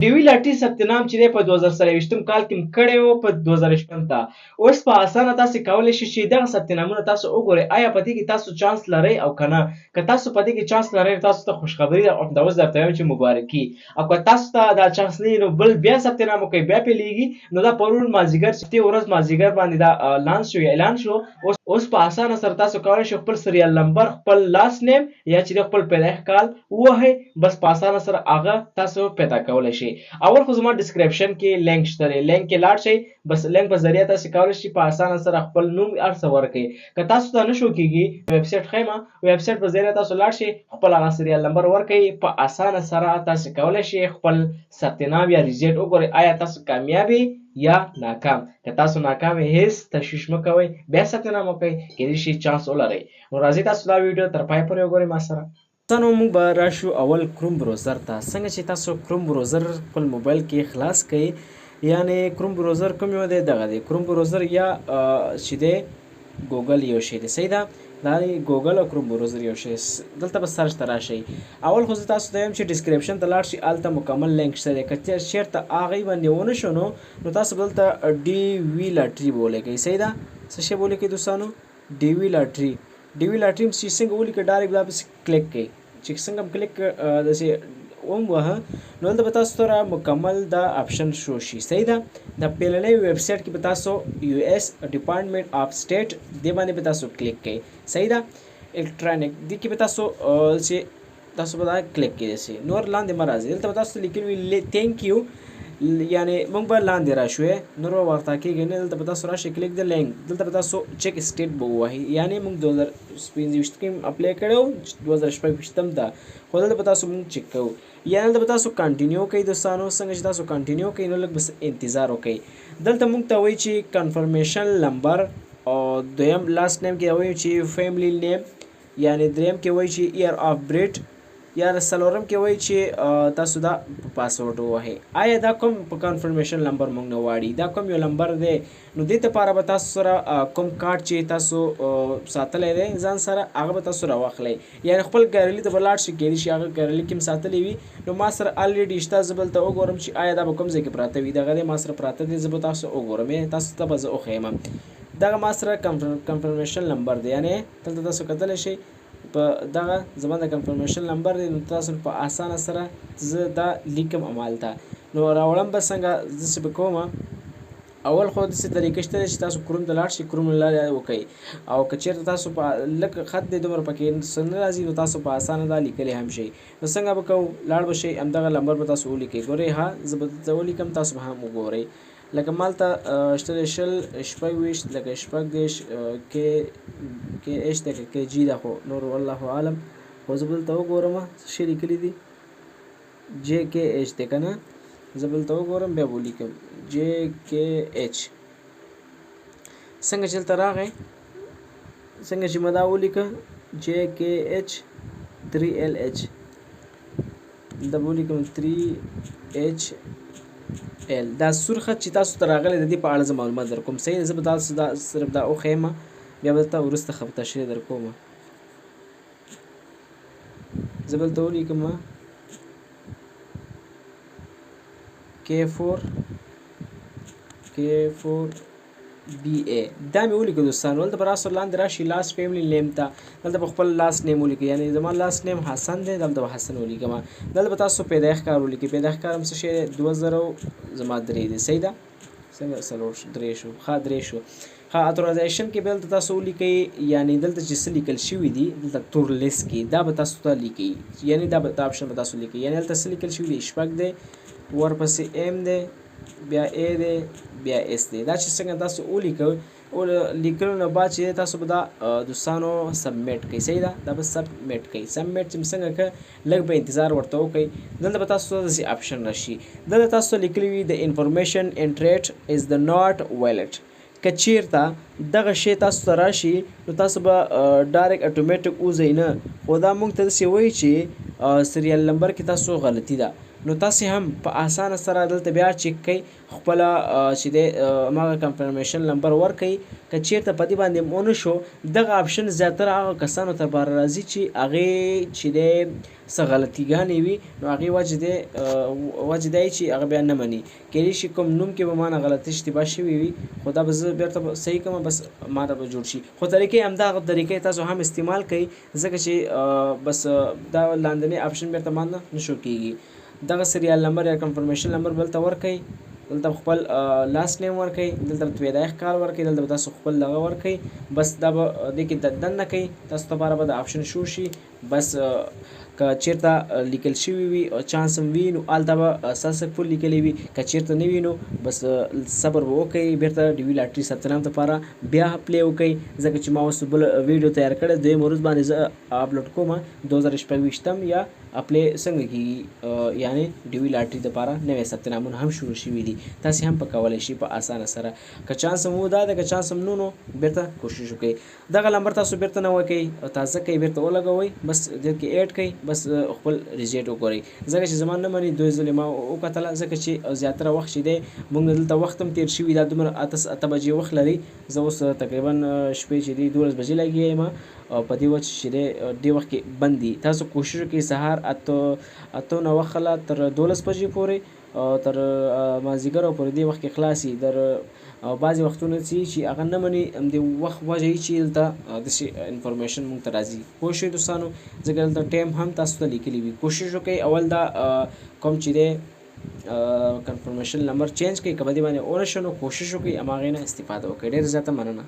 ډیوي لاټري ثبت نام چې دی په 2023 کال کې کړی و په 2018 ته. اوس په اسانه تاسو کولی شئ چې دغه ثبت نامونه تاسو وګورئ آیا په دې کې تاسو چانس لرئ او که نه. که تاسو په دې کې چانس لرئ تاسو ته خوشخبري ده او همدا اوس درته وایم چې مبارکي. او که تاسو ته دا چانس نه وي نو بل بیا ثبت نام وکړئ بیا پیلېږي. نو دا پرون مازدیګر چې ورځ مازدیګر باندې دا لانچ شو یا اعلان شو. اوس په اسانه سره تاسو کولی شئ خپل سریال نمبر خپل لاست نیم یا چې خپل پیدایښت کال ووهئ بس په اسانه سره هغه تاسو پیدا کولی شئ. اول خو زما ډسکرپشن کې لینک شته دی، لینک کې لاړ شئ بس لینک په ذریعه تاسو کولی شئ په اسانه سره خپل نوم هر څه ورکړئ. که تاسو ته نشو کېږي ویب سایټ ښیم ویب سایټ په ذریعه تاسو لاړ شئ خپل هغه سریال نمبر ورکړئ په اسانه سره تاسو کولی شئ خپل ثبت نام یا ریزلټ وګورئ آیا تاسو کامیاب یا ناکام. که تاسو ناکام هیڅ تشویش مه کوئ بیا ثبت نام وکړئ کېدای شي چانس ولرئ. نو راځئ تاسو دا ویډیو تر پای پورې وګورئ ما سره. نو موږ به راشو اول کروم بروزر ته. څنګه چې تاسو کروم بروزر خپل موبایل کې خلاص کړئ یعنی کروم بروزر کوم یو دی دغه دی کروم بروزر یا چې دی ګوګل یو شی دی صحیح ده دا ګوګل او کروم بروزر یو شی دلته به سرچ ته راشئ. اول خو زه تاسو ته وایم چې ډسکرپشن ته لاړ شئ هلته مکمل لینک شته دی. که چېرته هغې باندې ونه شو نو تاسو به دلته ډي وي لاټري به ولیکئ صحیح ده. څه شی به ولیکئ دوستانو ډي وي لاټري. ډي وي لاټري چې څنګه ولیکئ ډایرکټ دا پسې کلیک کړئ چې څنګه کلیک داسې ووهه نو دلته به تاسو سره مکمل دا آپشن شو شي صحیح ده. د پیلنۍ ویب سایټ کې به تاسو یو ایس ډپارټمنټ آف سټیټ دې باندې به تاسو کلیک کړئ صحیح ده. الکترونیک دې کې به تاسو چې تاسو به دا کلیک کړئ داسې نور لاندې مه راځئ. دلته به تاسو لیکلي وي تھینک یو یعنی موږ به لاندې راشو نور به ورته کېږي نه. دلته به تاسو راشئ کلیک د لینک دلته به تاسو چیک سټیټ به ووهئ یعنی موږ 2025 کې اپلای کړی و 2025 ته خو دلته به تاسو موږ چیک کوو یعنی دلته به تاسو کنټینیو کوئ دوستانو. څنګه چې تاسو کنټینیو کوئ نو لږ بس انتظار وکئ. دلته موږ ته وایي چې کنفرمیشن نمبر او دویم لاست نیم کې وایي چې فیملی نیم یعنی دریم کې وایي چې ایر آف برث یا څلورم کې وایي چې تاسو دا پاسورډ ووهئ. آیا دا کوم په کنفرمیشن نمبر موږ نه غواړي دا کوم یو نمبر دی نو دې دپاره به تاسو سره کوم کارت چې تاسو ساتلی دی ځان سره هغه به تاسو راواخلئ یعنی خپل ګیرلي ته به لاړ شئ کېدای شي هغه ګیرلي کې م ساتلی وي نو ما سره الریډي شته زه به دلته وګورم چې آیا دا به کوم ځای کې پراته وي دغه دی ما سره پراته دی زه به تاسو وګورم تاسو ته به زه وښیم. دغه ما سره کنفرمیشن نمبر دی یعنی دلته تاسو کتلی شئ په دغه زما د کنفرمیشن نمبر دی نو تاسو په اسانه سره زه دا لیکم همالته نو راوړم به څنګه زه چې به کوم اول خو داسې طریقه شته چې تاسو کروم ته لاړ شئ کروم له لارې وکئ او که چېرته تاسو په لږ خط دی دومره پکې څه نه راځي نو تاسو په اسانه دا لیکلی هم شئ. نو څنګه به کوو لاړ به شئ همدغه نمبر به تاسو ولیکئ ګورئ ها زه به دلته ولیکم تاسو به هم وګورئ لکه مالته شته شل شپږ ویشت لکه شپږ دېرش کې ایچ ده که جي ده خو نور والله عالم خو زه به دلته وګورم څه شی لیکلي دي جے کې ایچ دی که نه زه به دلته وګورم بیا به ولیکم جے کې ایچ څنګه چې دلته راغی څنګه چې مې دا ولیکه جے کې ایچ 3LH دا به ولیکم 3H دا سور خط چې تاسو ته راغلی د دې په اړه زه معلومات در کوم صحیح زه به تاسو دا صرف دا وښیم بیا به درته وروسته ښه تشریح در کوم. زه به دلته ولیکم K4BA دا مې ولیکه دوستانو. دلته به راسو لاندې راشي لاست فیملی نیم ته دلته به خپل لاست نیم ولیکئ یعنی زما لاست نیم حسن دی دلته به حسن ولیکم. دلته به تاسو پیدایښت کال ولیکئ پیدایښت کال هم څه شی دی 2000 زما 3 دی صحیح ده څنګه څلور 3 شو ښه 3 شو ښه اتورایزیشن کې به دلته تاسو ولیکئ یعنی دلته چې څه لیکل شوي دي دلته تور لیست کې دا به تاسو ته لیکئ یعنی دا آپشن به تاسو لیکئ یعنی دلته څه لیکل شوي دي شپږ دی ورپسې ایم دی بیا ا دی بیا اس دی دا چې څنګه تاسو ولیکئ او لیکلو نه بعد چې تاسو به دا دوستانو سبمیټ کوئ صحیح ده دا به سبمیټ کوئ سبمیټ چې څنګه که لږ به انتظار ورته وکئ دلته به تاسو ته داسې آپشن راشي دلته تاسو ته لیکلي وي د انفارمیشن انټریټ از د ناٹ ویلډ که چیرته دغه شی تاسو ته راشي نو تاسو به ډایرکټ اټومیټک وځئ نه خو دا موږ ته داسې وایي چې سریال نمبر کې تاسو غلطي ده نو تاسې هم په اسانه سره دلته بیا چک کوئ خپل چې دی هماغه کنفرمیشن نمبر ورکوئ. که چیرته په دې باندې ونه شو دغه آپشن زیاتره هغه کسانو ته باره راځي چې هغې چې دی څه غلطیګانې وي نو هغې وجه دا چې هغه بیا نه مني. کیدای شي کوم نوم کې به مانه غلطي اشتباه شوي وي خو دا به زه بېرته صحیح کوم بس ماته به جوړ شي. خو طریقې همدغه طریقې تاسو هم استعمال کوئ ځکه چې بس دا لاندنی آپشن بېرته مانه نه شو کېږي. دغه سریال نمبر یا کنفرمیشن نمبر بلته ورکوئ، دلته خپل لاست نیم ورکوئ، دلته پیدایښت کال ورکوئ، دلته به تاسو خپل دغه ورکوئ. بس دا به دې کې دننه کوئ تاسو لپاره به د آپشن شو شي. بس که چیرته لیکل شوي وي چانس هم وي نو هلته به سکسسفول لیکلی وي، که چیرته نه وي نو بس صبر به وکړئ. بیرته ډي وي لاټري ثبت نام دپاره بیا پلی وکړئ ځکه چې ما اوس بل ویډیو تیار کړی دویم ورځ باندې زه اپلوډ کوم 2026 یا اپلی څنګه کېږي یعنی ډي وي لاټري دپاره نوی ثبت نامونه هم شروع شوي دي. تاسې هم په کولی شئ په اسانه سره. که چانس هم دا ده که چانس هم نو بیرته کوشش وکړئ. دغه نمبر تاسو بیرته نوی کوئ تازه کوئ بیرته ولګوئ بس دې کې ایډ کوئ بس خپل ریزیټ وګورئ. ځکه چې زما نه مني دوی ځلې ما وکتله ځکه چې زیاتره وخت چې دی موږ دلته وخت هم تېر شوي دا دومره 8 بجې وخت لري. زه اوس تقریبا شپې چې دی 12 بجې لګیا یم او په دې وجه چې دی دې وخت کې بند دي. تاسو کوشش وکړئ سهار 8 نه وخله تر 12 بجې پورې تر مازدیګره پورې دې وخت کې خلاصي در او بعضې وختونه چې هغه نه مني همدې وخت وجه یي چې دلته داسې انفارمیشن موږ ته راځي. پوه شوئ دوستانو ځکه دلته ټایم هم تاسو ته لیکلی وي. کوشش وکړئ اول دا کوم چې دی کنفرمیشن نمبر چینج کړئ که په دې باندې ونه شو نو کوشش وکړئ هماغې نه استفاده وکړئ. ډېره زیاته مننه.